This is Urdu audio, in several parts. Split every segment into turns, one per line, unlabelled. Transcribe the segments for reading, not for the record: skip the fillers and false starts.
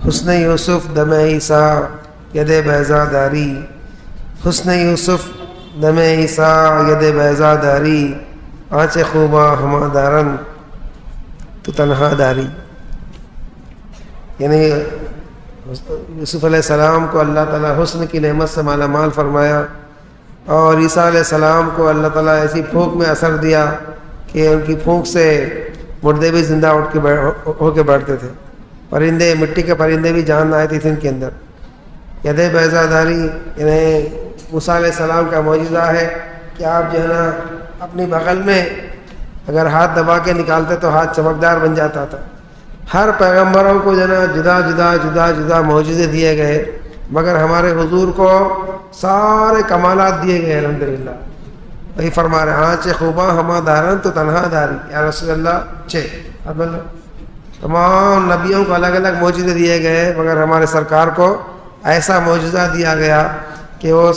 حسن یوسف دم عیسیٰ ید بیضا داری، حسن یوسف دم عیسیٰ ید بیضا داری، آنچ خوباں ہما دارن تو تنہا داری. یعنی یوسف علیہ السلام کو اللہ تعالیٰ حسن کی نعمت سے مالا مال فرمایا، اور عیسیٰ علیہ السلام کو اللہ تعالیٰ ایسی پھونک میں اثر دیا کہ ان کی پھونک سے مردے بھی زندہ اٹھ کے ہو کے بیٹھتے تھے، پرندے، مٹی کے پرندے بھی جان آئی تھی ان کے اندر. ید بیضا داری یعنی موسیٰ علیہ السلام کا معجزہ ہے کہ آپ جو ہے نا اپنی بغل میں اگر ہاتھ دبا کے نکالتے تو ہاتھ چمکدار بن جاتا تھا. ہر پیغمبروں کو جو ہے نا جدا جدا جدا جدا معجزے دیے گئے، مگر ہمارے حضور کو سارے کمالات دیے گئے الحمدللہ. وہی فرما رہے آنچ خوباں ہما دارن تو تنہا داری، یا رسول اللہ اب تمام نبیوں کو الگ الگ معجزے دیے گئے، مگر ہمارے سرکار کو ایسا معجزہ دیا گیا کہ وہ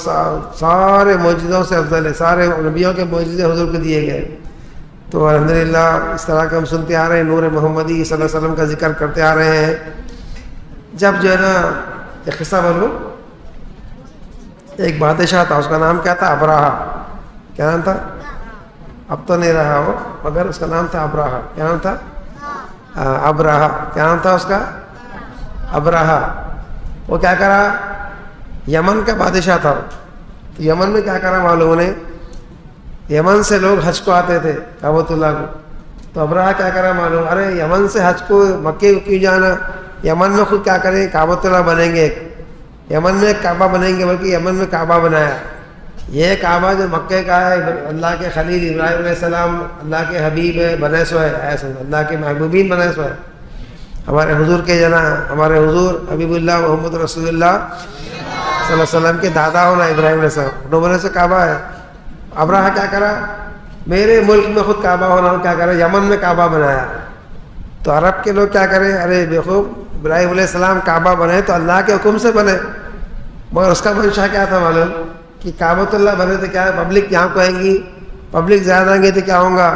سارے معجزوں سے افضل ہے. سارے نبیوں کے معجزے حضور کو دیے گئے. تو الحمدللہ اس طرح کے ہم سنتے آ رہے ہیں، نور محمدی صلی اللہ علیہ وسلم کا ذکر کرتے آ رہے ہیں. جب جو ہے نا ایک قصہ بولوں، ایک بادشاہ تھا، اس کا نام کیا تھا؟ ابراہا. کیا نام تھا؟ اب تو نہیں رہا وہ، مگر اس کا نام تھا ابراہا. کیا نام تھا؟ ابراہا. کیا نام تھا اس کا؟ ابراہا. وہ کیا کرا؟ یمن کا بادشاہ تھا. تو یمن میں کیا کرا معلوم انہیں؟ یمن سے لوگ حج کو آتے تھے کعبۃ اللہ کو. تو ابراہا کیا کرا معلوم؟ ارے یمن سے حج کو مکے کو کیوں جانا، یمن میں خود کیا کریں، کعبۃ اللہ بنیں گے. یمن میں ایک کعبہ بنیں گے، بلکہ یمن میں کعبہ بنایا. یہ کعبہ جو مکے کا ہے، اللہ کے خلیل ابراہیم علیہ السلام اللہ کے حبیب ہے، بنے سو ہے، ایسا اللہ کے محبوبین بنے سو ہے. ہمارے حضور کے جنا، ہمارے حضور حبیب اللہ محمد رسول اللہ صلی اللہ علیہ وسلم کے دادا ہونا ابراہیم علیہ السلام، دو بنے سے کعبہ ہے. ابراہا کیا کرا؟ میرے ملک میں خود کعبہ ہونا، کیا کرا؟ یمن میں کعبہ بنایا. تو عرب کے لوگ کیا کریں، ارے بیوقوف، ابراہیم علیہ السلام کعبہ بنے تو اللہ کے حکم سے بنے، مگر اس کا منشا کیا تھا معلوم؟ کہ کعبۃ اللہ بنے تو کیا ہے، پبلک یہاں کو آئیں گی، پبلک زیادہ آئیں گے تو کیا ہوگا،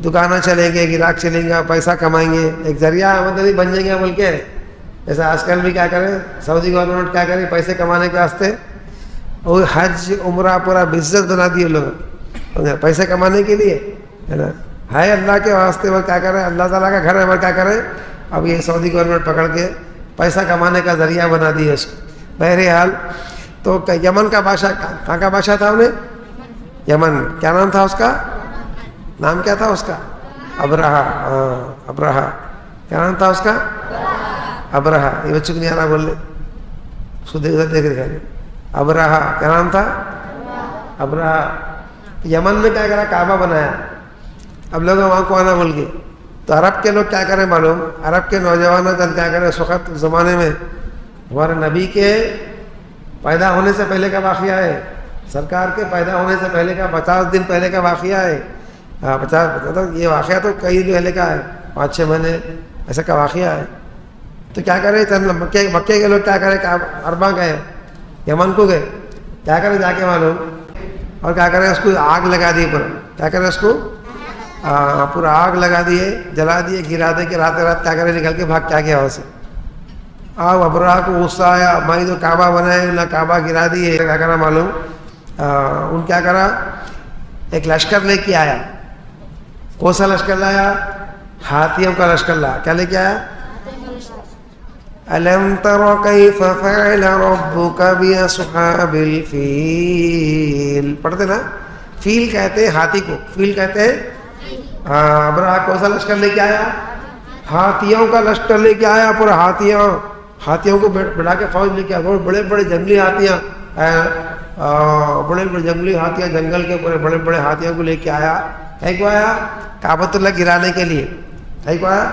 دکانیں چلیں گے، گراہک چلیں گا، پیسہ کمائیں گے، ایک ذریعہ آمدنی بن جائیں گے ملک کے. جیسا آج کل بھی کیا کریں، سعودی گورنمنٹ کیا کرے، پیسے کمانے کے واسطے وہ حج عمرہ پورا بزنس بنا دیے لوگ پیسے کمانے کے لیے، ہے نا. ہے اللہ کے واسطے، وہ کیا کریں، اللہ تعالیٰ کا گھر ہے، وہ کیا کریں، اب یہ سعودی گورنمنٹ پکڑ کے پیسہ کمانے کا ذریعہ بنا دیے اس کو. بہرحال تو یمن کا بادشاہ، کہاں کا بادشاہ تھا انہیں؟ یمن. کیا نام تھا اس کا؟ نام کیا تھا اس کا؟ ابراہا. ابراہا. کیا نام تھا اس کا؟ ابراہا. یہ بچوں کو نہیں آ رہا بولنے، اس کو دیکھ رہے. ابراہا. کیا نام تھا؟ ابراہا. یمن میں کیا کرا، کعبہ بنایا. اب لوگ وہاں کو آنا بول گئے. تو عرب کے لوگ کیا کریں معلوم؟ عرب کے نوجوانوں کا کیا کریں، اس وقت زمانے میں ہمارے نبی کے پیدا ہونے سے پہلے کا واقعہ ہے، سرکار کے پیدا ہونے سے پہلے کا 50 دن پہلے کا واقعہ ہے. 50 یہ واقعہ تو کئی دن پہلے کا ہے، 5-6 مہینے ایسا کا واقعہ ہے. تو کیا کرے، مکے کے لوگ کیا کرے، عربہ گئے، یمن کو گئے، کیا کرے جا کے معلوم، اور کیا کرے، اس کو آگ لگا دی پورا. کیا کرے، اس کو پورا آگ لگا دیے، جلا دیے، گرا دے کے رات رات کیا کرے، نکل کے بھاگ کیا گیا وہاں سے. اب ابراہ کو غصہ آیا، میں تو کعبہ بنائے نہ کعبہ گرا دیے. کیا کرا معلوم، ان کیا کرا، ایک لشکر لے کے آیا. کون سا لشکر لایا؟ ہاتھیوں کا لشکر لایا. کیا لے کے آیا؟ أَلَمْ تَرَ كَيْفَ فَعَلَ رَبُّكَ بِأَصْحَابِ الْفِيلِ. پڑھتے نا، فیل کہتے ہیں ہاتھی کو، فیل کہتے ہیں. ابراہ کون سا لشکر لے کے آیا؟ ہاتھیوں کا لشکر لے کے آیا. پورا ہاتھیوں کو بڑھا کے فوج لے کے آیا. بڑے بڑے جنگلی ہاتھیاں، بڑے بڑے جنگلی ہاتھیاں، جنگل کے پورے بڑے بڑے ہاتھیوں کو لے کے آیا. کہیں کو آیا؟ کعبۃ اللہ گرانے کے لیے. کہیں کو آیا؟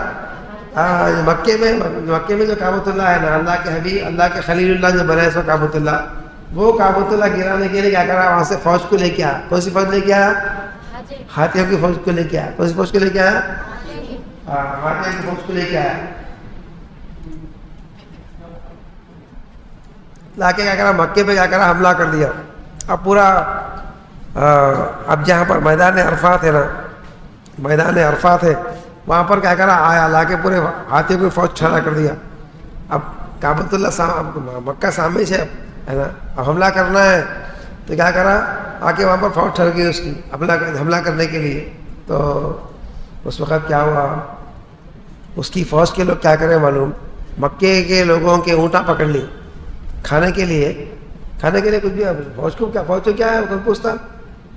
مکے میں جو کعبۃ اللہ ہے نا، اللہ کے حبیب، اللہ کے خلیل اللہ جو بنائے سو کعبۃ اللہ، وہ کعبۃ اللہ گرانے کے لیے کیا کرا، وہاں سے فوج کو لے کے آیا. کون سی فوج لے کے آیا؟ ہاتھیوں کی فوج کو لے کے آیا. کون سی فوج کو لے کے آیا؟ ہاتھیوں کی فوج کو لے کے آیا. لا کے کیا کرا، مکے پہ کیا کرا، حملہ کر دیا. اب پورا اب جہاں پر میدان عرفات ہے نا، میدان عرفات ہے، وہاں پر کیا کرا، آیا لا کے پورے ہاتھیوں کی فوج کھڑا کر دیا. اب کعبۃ اللہ مکہ سامنے سے ہے نا، اب حملہ کرنا ہے تو کیا کرا، آ کے وہاں پر فوج ٹھہر گئی اس کی حملہ کرنے کے لیے. تو اس وقت کیا ہوا، اس کی فوج کے لوگ کیا کریں معلوم، مکے کے لوگوں کے اونٹا پکڑ لی کھانے کے لیے کچھ بھی. فوج کو کیا ہے کون پوچھتا،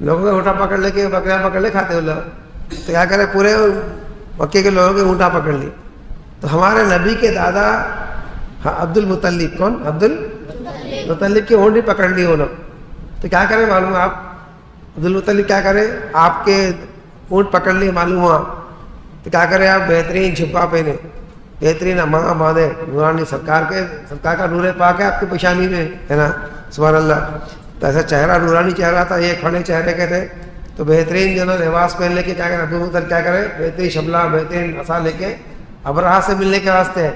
لوگوں کے اونٹا پکڑ لے کے بکریاں پکڑ لے کھاتے ہیں لوگ. تو کیا کرے، پورے مکے کے لوگوں کے اونٹا پکڑ لی. تو ہمارے نبی کے دادا عبد المطلب، کون عبد المطلب کی اونٹ بھی پکڑ لی وہ لوگ. تو کیا کریں معلوم آپ، عبد المطلب کیا کرے، آپ کے اونٹ پکڑ لیے معلوم ہوا تو کیا کرے آپ، بہترین جھبا پہنے، بہترین امامہ باندھے، نورانی سرکار کا نور پاک ہے آپ کی پیشانی میں ہے نا، سبحان اللہ. تو ایسا چہرہ نورانی چہرہ تھا، یہ کھڑے چہرے کے تھے. تو بہترین جو نا لباس پہن لے کے کیا کرے عبد المطلب، کیا کرے بہترین شبلہ بہترین عصا لے کے ابرہا سے ملنے کے واسطے.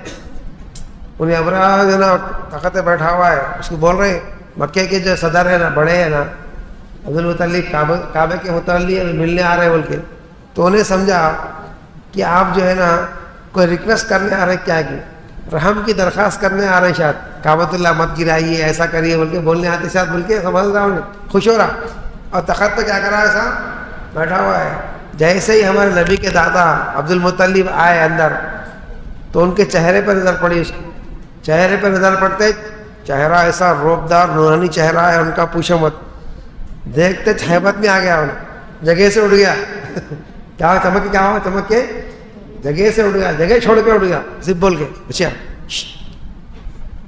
انہیں ابرہا جو نا تخت پہ بیٹھا ہوا ہے، اس کو بول رہے مکے کے جو صدر ہے نا، بڑے ہیں نا، عبد المطلب کعبے کے متعلق ملنے آ رہے بول کے. تو انہیں سمجھا کہ آپ جو ہے نا کوئی ریکویسٹ کرنے آ رہے، کیا کہ رحم کی درخواست کرنے آ رہے شاید، کعبۃ اللہ مت گرائیے، ایسا کریے بول کے بولنے آتے شاید بول کے، سمجھ رہا ہوں، خوش ہو رہا. اور تخت پہ کیا کرا ایسا بیٹھا ہوا ہے. جیسے ہی ہمارے نبی کے دادا عبد المطلب آئے اندر تو ان کے چہرے پر نظر پڑی، اس چہرے پر نظر پڑتے چہرہ ایسا روبدار نورانی چہرہ ہے ان کا، پوچھو مت. دیکھتے حیبت میں آ گیا، جگہ سے اٹھ گیا. کیا ہوا چمک کے جگہ سے اٹھ گیا، جگہ چھوڑ کے اٹھ گیا، زب بول کے بچیا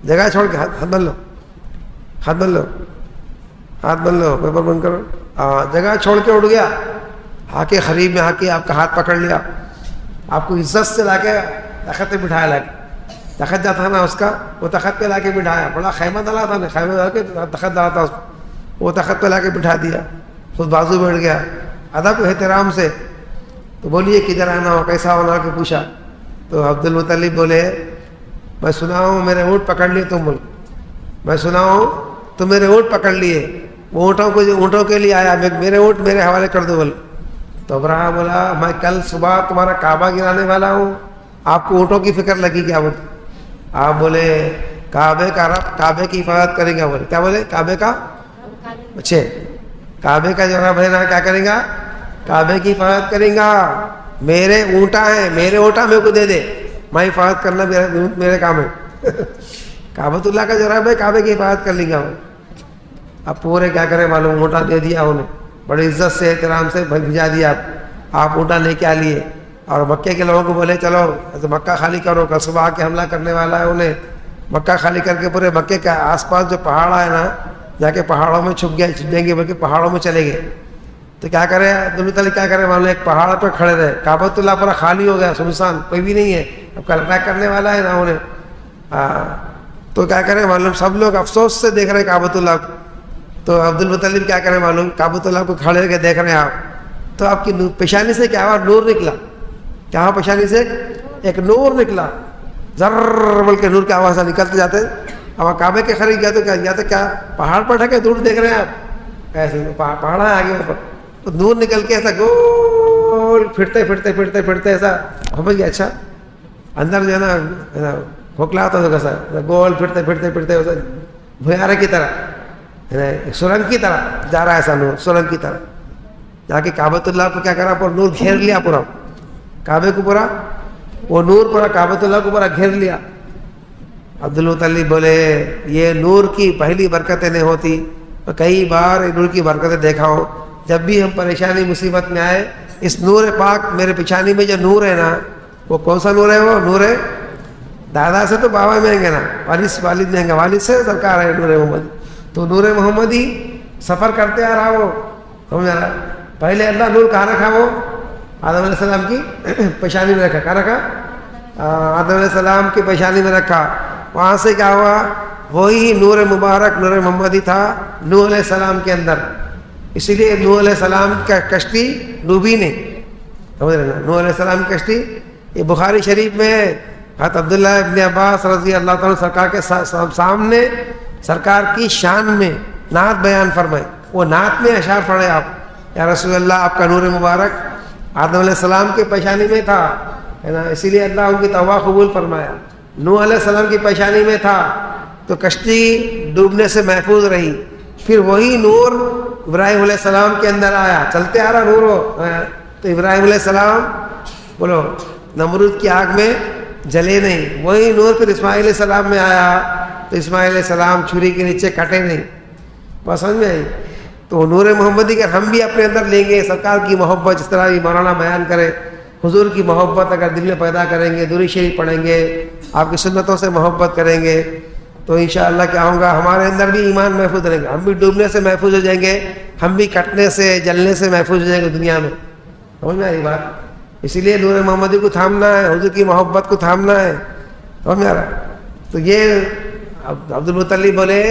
جگہ چھوڑ کے ہاتھ بن لو، پیپر بند کرو. جگہ چھوڑ کے اٹھ گیا، آ کے قریب میں آ کے آپ کا ہاتھ پکڑ لیا، آپ کو عزت سے لا کے تخت پہ بٹھایا. لا کے تخت جاتا ہے نا اس کا، وہ تخت پہ لا کے بٹھایا. بڑا خیمہ ڈالا تھا نا، خیمہ ڈال کے تخت ڈالا تھا اس کو، وہ تخت پہ لا کے بٹھا دیا، خود بازو بیٹھ گیا ادب احترام سے. تو بولیے کدھر آنا ہو، کیسا ہونا کے پوچھا. تو عبد المطلب بولے میں سنا ہوں میرے اونٹ پکڑ لیے تم، بول میں سنا ہوں تم میرے اونٹ پکڑ لیے، وہ اونٹوں کے لیے آیا، میرے اونٹ میرے حوالے کر دو بول. تو ابراہ بولا میں کل صبح تمہارا کعبہ گرانے والا ہوں، آپ کو اونٹوں کی فکر لگی کیا؟ بول آپ بولے کعبے کا رب کعبے کی حفاظت کریں گا. بولے کیا؟ بولے کعبے کا، اچھا کعبے کا جو رب ہے نا کیا کریں گا، کعبے کی حفاظت کریں گا. میرے اونٹا ہے، میرے اونٹا میرے کو دے دے، میں حفاظت کرنا میرے کام ہے. کعبۃ اللہ کا جو رب ہے کعبے کی حفاظت کر لیں گا. اب پورے کیا کریں معلوم، اونٹا دے دیا انہیں، بڑی عزت سے احترام سے بھیجا دیا. آپ اونٹا لے کے آ لیے اور مکے کے لوگوں کو بولے چلو مکہ خالی کرو، کل صبح آ کے حملہ کرنے والا ہے. انہیں مکہ خالی کر کے پورے مکے کے آس پاس جو پہاڑ ہے نا، جا کے پہاڑوں میں چھپ جائیں گے، بلکہ پہاڑوں میں چلے گئے. تو کیا کرے عبد المطلب، کیا کرے معلوم، ایک پہاڑ پہ کھڑے رہے. کعبۃ اللہ پورا خالی ہو گیا، سنسان، کوئی بھی نہیں ہے. اب کل اٹیک کرنے والا ہے نا انہیں. تو کیا کرے معلوم، سب لوگ افسوس سے دیکھ رہے کعبۃ اللہ کو. تو عبد المطلب کیا کرے معلوم، کعبۃ اللہ کو کھڑے کے دیکھ رہے ہیں آپ. تو آپ کی پیشانی سے کیا ہوا، نور نکلا. کیا ہوا پیشانی سے؟ ایک نور نکلا، ذر بول کے نور کی آواز نکلتے جاتے. اب کعبے کے قریب گیا تو کیا پہاڑ پر ڈھکے دور دیکھ رہے ہیں آپ، ایسے پہاڑ ہے آگے اوپر. تو نور نکل کے ایسا گول پھرتے ایسا سمجھ گیا. اچھا اندر جو ہے نا کھوکھلا ہوتا تو کیسا گول پھرتے بھیارے کی طرح، سرنگ کی طرح جا رہا ہے ایسا نور، سرنگ کی طرح جا کے کعبۃ اللہ کو کیا کرا، پورا نور گھیر لیا، پورا کعبے کو، پورا وہ نور پورا کعبۃ اللہ کو پورا گھیر لیا. عبد المطلب بولے یہ نور کی پہلی برکتیں نہیں ہوتی، تو کئی بار نور کی برکتیں دیکھا ہو. جب بھی ہم پریشانی مصیبت میں آئے، اس نور پاک میرے پیچھانی میں جو نور ہے نا، وہ کون سا نور ہے؟ وہ نور ہے دادا سے تو بابا مہنگے نا، والد مہنگا، والد سے سرکار ہے نور محمد. تو نور محمد ہی سفر کرتے آ رہا، وہ سمجھ رہا. پہلے اللہ نور کہاں رکھا؟ وہ آدم علیہ السلام کی پیشانی میں رکھا. کہاں رکھا؟ آدم علیہ السلام کی پیشانی میں رکھا. وہاں سے کیا ہوا، وہی نور مبارک نور محمد ہی تھا نوح علیہ السلام کے اندر. اسی لیے نوح علیہ السلام کا کشتی ڈوبی نہیں، سمجھ رہے نا. نوح علیہ السلام کی کشتی یہ بخاری شریف میں حضرت عبداللہ ابن عباس رضی اللہ تعالیٰ سرکار کے سامنے سرکار کی شان میں نعت بیان فرمائے. وہ نعت میں اشعار پڑھے آپ، یا رسول اللہ آپ کا نور مبارک آدم علیہ السلام کے پیشانی میں تھا، ہے نا، اسی لیے اللہ ان کی توبہ قبول فرمایا. نوح علیہ السلام کی پیشانی میں تھا تو کشتی ڈوبنے سے محفوظ رہی. پھر وہی نور ابراہیم علیہ السلام کے اندر آیا, چلتے آ رہا نور ہو تو ابراہیم علیہ السلام بولو نمرود کی آگ میں جلے نہیں. وہی نور پھر اسماعیل علیہ السلام میں آیا تو اسماعیل علیہ السلام چھری کے نیچے کٹے نہیں. بس سمجھ میں آئی. تو نور محمدی کا ہم بھی اپنے اندر لیں گے, سرکار کی محبت جس طرح بھی مولانا بیان کرے, حضور کی محبت اگر دل میں پیدا کریں گے, درود شریف پڑھیں گے, آپ کی سنتوں سے محبت کریں گے تو انشاءاللہ کیا ہوگا, ہمارے اندر بھی ایمان محفوظ رہے گا, ہم بھی ڈوبنے سے محفوظ ہو جائیں گے, ہم بھی کٹنے سے جلنے سے محفوظ ہو جائیں گے دنیا میں. سمجھ میں آئی بات. اسی لیے نور محمدی کو تھامنا ہے, حضور کی محبت کو تھامنا ہے. سمجھ میں آ رہا. تو یہ عبد المطلب بولے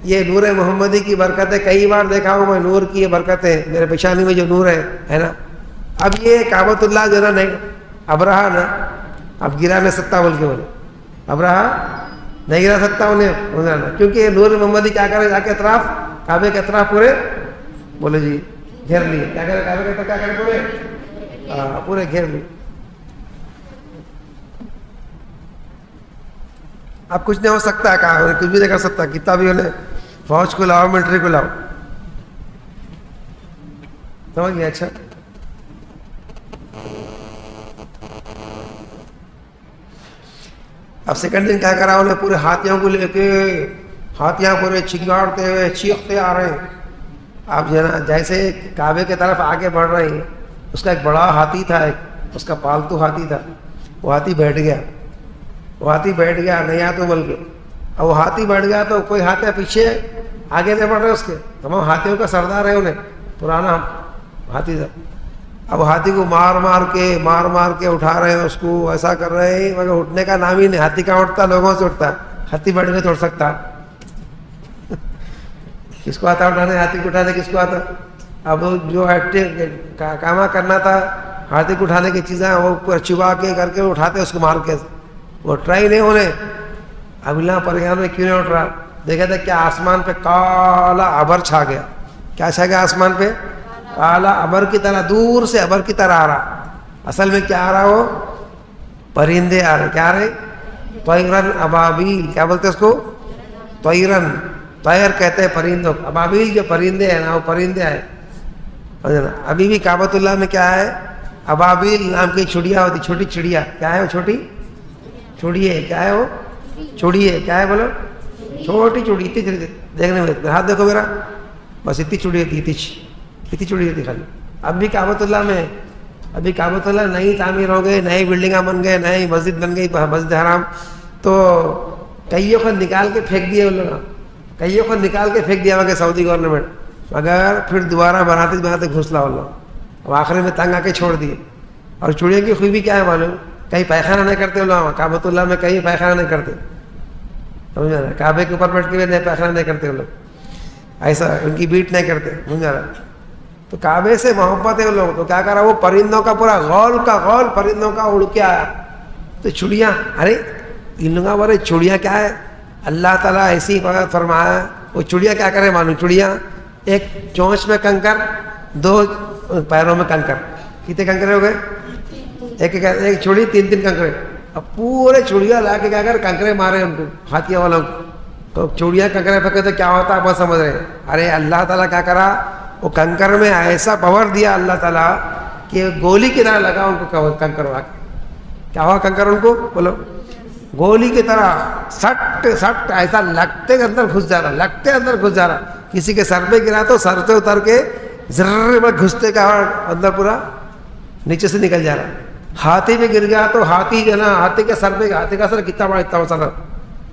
یہ نور محمدی کی برکتیں کئی بار دیکھا ہوں میں, نور کی یہ برکتیں میرے پیشانی میں جو نور ہے نا. اب یہ کعبۃ اللہ جو نا ابرہا نا اب گرا نہیں سکتا بول کے بولے, ابرہا نہیں گرا سکتا انہیں, کیونکہ یہ نور محمدی کیا کرے جا کے اطراف کعبے کے اطراف پورے بولے جی گھیر لیے. کیا کرے کعبے کے اطراف, کیا کرے پورے پورے گھیر لیے. اب کچھ نہیں ہو سکتا, کہا کچھ بھی نہیں کر سکتا. کتنا بھی انہیں فوج کو لاؤ, ملٹری کو لاؤ. سمجھ گیا. اچھا اب سیکنڈ دن کیا کرا انہیں, پورے ہاتھیوں کو لے کے, ہاتھیاں پورے چنگاڑتے ہوئے چیختے آ رہے ہیں. آپ جو ہے نا جیسے کعبے کی طرف آگے بڑھ رہے ہیں, اس کا ایک بڑا ہاتھی تھا, ایک اس کا پالتو ہاتھی تھا, وہ ہاتھی بیٹھ گیا. وہ ہاتھی بیٹھ گیا نہیں آ تو بول کے. اب وہ ہاتھی بیٹھ گیا تو کوئی ہاتھی پیچھے آگے نہیں بڑھ رہے اس کے, تمام ہاتھیوں کا سردار ہے انہیں, پرانا ہاتھی تھا. اب ہاتھی کو مار مار کے اٹھا رہے ہیں, اس کو ایسا کر رہے ہیں مگر اٹھنے کا نام ہی نہیں. ہاتھی کہاں اٹھتا, لوگوں سے اٹھتا. ہاتھی بیٹھ کے توڑ سکتا. کس کو آتا اٹھانے, ہاتھی کو اٹھانے کس کو آتا. اب جو کام کرنا تھا ہاتھی کو اٹھانے کی چیزیں وہ چبا کے کر کے اٹھاتے اس کو مار کے, وہ ٹرائی نہیں ہونے. اب اللہ پریان میں کیوں نہیں اٹھ رہا, دیکھا تھا کیا آسمان پہ کالا ابر چھا گیا. کیا چھا گیا آسمان پہ, کالا ابر کی طرح, دور سے ابر کی طرح آ رہا. اصل میں کیا آ رہا, وہ پرندے آ رہے. کیا آ رہے, طیرن ابابیل. کیا بولتے اس کو, طیرن. طیر کہتے ہیں پرندوں, ابابیل جو پرندے ہیں نا وہ پرندے آئے. ابھی بھی کعبۃ اللہ میں کیا ہے, ابابیل نام کی چڑیا ہوتی, چھوٹی چڑیا. کیا ہے وہ, چھوٹی چڑیے. کیا ہے وہ, چڑیے. کیا ہے بولو, چھوٹی چڑی. اتنی دیکھنے میں ہاتھ دیکھو میرا, بس اتنی چڑی ہوتی, اتنی چڑی ہوتی خالی. اب بھی کعبۃ اللہ میں, ابھی کعبۃ اللہ نئی تعمیر ہو گئے, نئی بلڈنگاں بن گئے, نئی مسجد بن گئی, مسجد حرام. تو کئیوں کو نکال کے پھینک دیے ان لوگوں, کئیوں کو نکال کے پھینک دیا مگر سعودی گورنمنٹ. مگر پھر دوبارہ بناتے گھسلا ان لوگ. اب آخر میں تنگ آ کے چھوڑ دیے. اور چڑیوں کی خوبی کیا ہے معلوم, کہیں پیخانہ نہیں کرتے لوگ. کعبۃ اللہ میں کہیں پیخانہ نہیں کرتے, سمجھا رہا, کعبے کے اوپر بیٹھ کے بھی پیخانہ نہیں کرتے لوگ, ایسا ان کی بیٹ نہیں کرتے, سمجھا رہا. تو کعبے سے محبت ہے ان لوگوں. تو کیا کرا, وہ پرندوں کا پورا غول کا غول پرندوں کا اڑ کے آیا. تو چڑیاں, ارے ان لوگوں بولے چڑیاں کیا ہے, اللہ تعالیٰ ایسی فرمایا. وہ چڑیا کیا کرے معلوم, چڑیاں ایک چونچ میں کنکر, دو پیروں میں کنکر. کتنے کنکرے ہو گئے, ایک چڑی 3 کنکرے. اب پورے چڑیا لا کے کیا کر کنکرے مارے ان کو, ہاتھیوں والوں کو. تو چڑیا کنکرے پھینکے تو کیا ہوتا ہے بس سمجھ رہے. ارے اللہ تعالیٰ کیا کرا, وہ کنکر میں ایسا پاور دیا اللہ تعالیٰ کہ گولی کی طرح لگا ان کو کنکر. ہوا کیا ہوا کنکر ان کو, بولو گولی کی طرح سٹ سٹ ایسا لگتے کے اندر گھس جا رہا, لگتے اندر گھس جا رہا. کسی کے سر پہ گرا تو سر سے اتر کے ذرے میں گھستے کا اندر پورا نیچے سے نکل جا رہا. ہاتھی پہ گر گیا تو ہاتھی جو نا, ہاتھی کے سر پہ, ہاتھی کا سر کتنا بڑا, اتنا سر,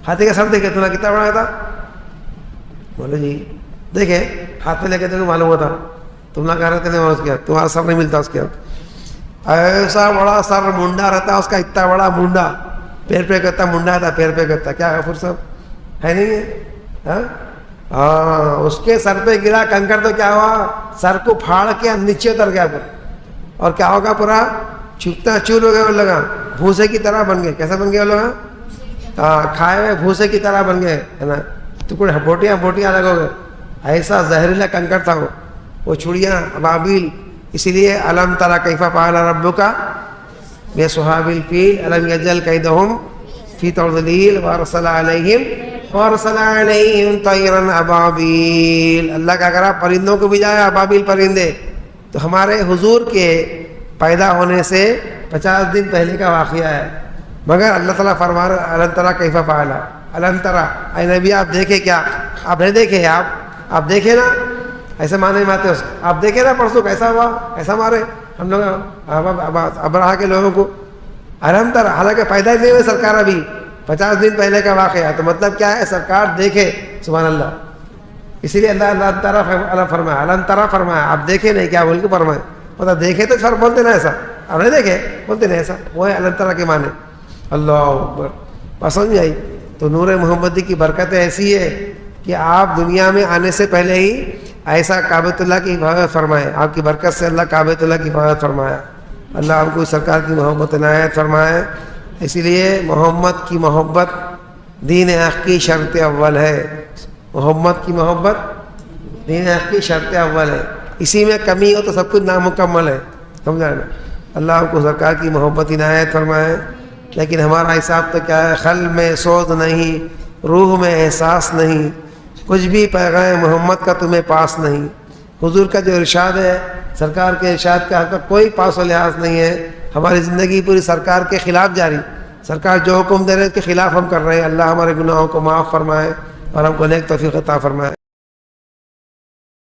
ہاتھی کا سر دیکھے تمہیں کتنا بڑا تھا. بولے جی دیکھے ہاتھ میں لے کے تمہیں معلوم ہوتا, تم نہ کہہ رہے تھے اس کے, تمہارا سر نہیں ملتا اس کے. ایسا بڑا سر منڈا رہتا اس کا, اتنا بڑا منڈا. پیر پہ کرتا منڈا تھا, پیر پہ کرتا. کیا غفور صاحب ہے نہیں ہے, ہاں اس کے سر پہ گرا کنکر تو کیا ہوا, سر کو پھاڑ کے نیچے اتر گیا پورا. اور کیا ہوگا, پورا چھکتا چور ہو گئے وہ لوگ, بھوسے کی طرح بن گئے. کیسا بن گئے وہ لوگ, کھائے ہوئے بھوسے کی طرح بن گئے ہے نا. تو کوئی بوٹیاں الگ ہو گئے. ایسا زہریلا کنکر تھا وہ چڑیاں ابابیل. اسی لیے الم تری کیف فعل ربک بصحاب الفیل الم یجعل کیدہم فی تضلیل وارسل علیہم طیرا ابابیل. اللہ کا اگر آپ پرندوں کو بھیجایا ابابیل پرندے. تو ہمارے حضور کے پیدا ہونے سے 50 دن پہلے کا واقعہ ہے. مگر اللہ تعالیٰ فرما رہا الم تری کیف فعل. الم تری اے نبی آپ دیکھے کیا؟ آپ نہیں دیکھے؟ آپ دیکھے نا؟ ایسے معنی میں آتے آپ دیکھے نا پرسوں کیسا ہوا، ایسا مارے ہم لوگ ابراہ کے لوگوں کو. الم تری حالانکہ پیدا ہی نہیں ہوئے سرکار، ابھی 50 دن پہلے کا واقعہ. تو مطلب کیا ہے؟ سرکار دیکھے. سبحان اللہ. اسی لیے اللہ تعالیٰ فرمایا الم تری فرمایا. آپ دیکھے نہیں کیا بول کے فرمائے. مطلب دیکھے تو پھر بولتے نا ایسا، آپ نہیں دیکھے بولتے نہیں ایسا. وہ ہے الم تری کے معنی. اللہ اکبر. پسند آئی. تو نور محمدی کی برکت ایسی ہے کہ آپ دنیا میں آنے سے پہلے ہی ایسا کعبۃ اللہ کی حفاظت فرمائے. آپ کی برکت سے اللہ کعبۃ اللہ کی حفاظت فرمایا. اللہ ہم کو سرکار کی محبت عنایت فرمائے. اسی لیے محمد کی محبت دین حق کی شرط اول ہے. محمد کی محبت دین حق کی شرط اول ہے. اسی میں کمی ہو تو سب کچھ نامکمل ہے. سمجھا نا؟ اللہ ہم کو سرکار کی محبت عنایت فرمائے. لیکن ہمارا حساب تو کیا ہے؟ قلب میں سوز نہیں، روح میں احساس نہیں، کچھ بھی پیغام محمد کا تمہیں پاس نہیں. حضور کا جو ارشاد ہے، سرکار کے ارشاد کا کوئی پاس و لحاظ نہیں ہے. ہماری زندگی پوری سرکار کے خلاف جاری. سرکار جو حکم دے رہے ہیں اس کے خلاف ہم کر رہے ہیں. اللہ ہمارے گناہوں کو معاف فرمائے اور ہم کو نیک توفیق عطا فرمائے.